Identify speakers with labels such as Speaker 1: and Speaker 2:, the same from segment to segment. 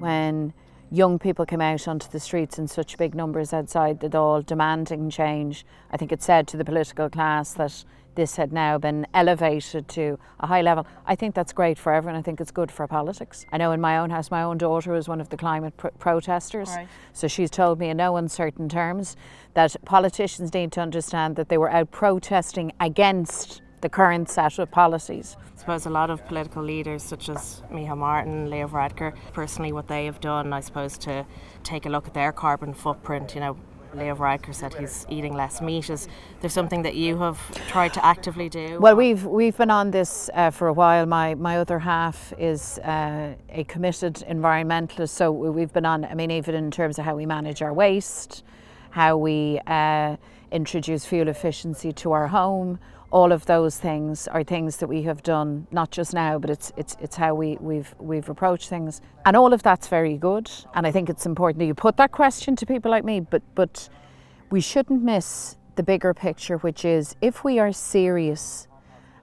Speaker 1: when young people came out onto the streets in such big numbers outside the Dáil demanding change. I think it said to the political class that this had now been elevated to a high level. I think that's great for everyone. I think it's good for politics. I know in my own house, my own daughter was one of the climate protesters. Right. So she's told me in no uncertain terms that politicians need to understand that they were out protesting against the current set of policies.
Speaker 2: I suppose a lot of political leaders such as Micheál Martin, Leo Varadkar, personally what they have done, I suppose, to take a look at their carbon footprint, Leo Varadkar said he's eating less meat. Is there something that you have tried to actively do?
Speaker 1: Well, we've been on this for a while. My other half is a committed environmentalist, so we've been on, even in terms of how we manage our waste, how we introduce fuel efficiency to our home. All of those things are things that we have done, not just now, but it's how we've approached things. And all of that's very good. And I think it's important that you put that question to people like me, but we shouldn't miss the bigger picture, which is if we are serious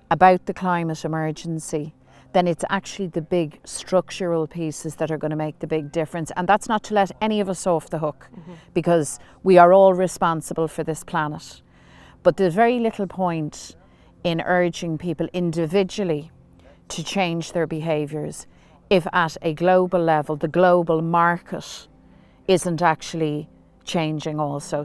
Speaker 1: about the climate emergency, then it's actually the big structural pieces that are going to make the big difference. And that's not to let any of us off the hook, because we are all responsible for this planet. But there's very little point in urging people individually to change their behaviours if at a global level the global market isn't actually changing also.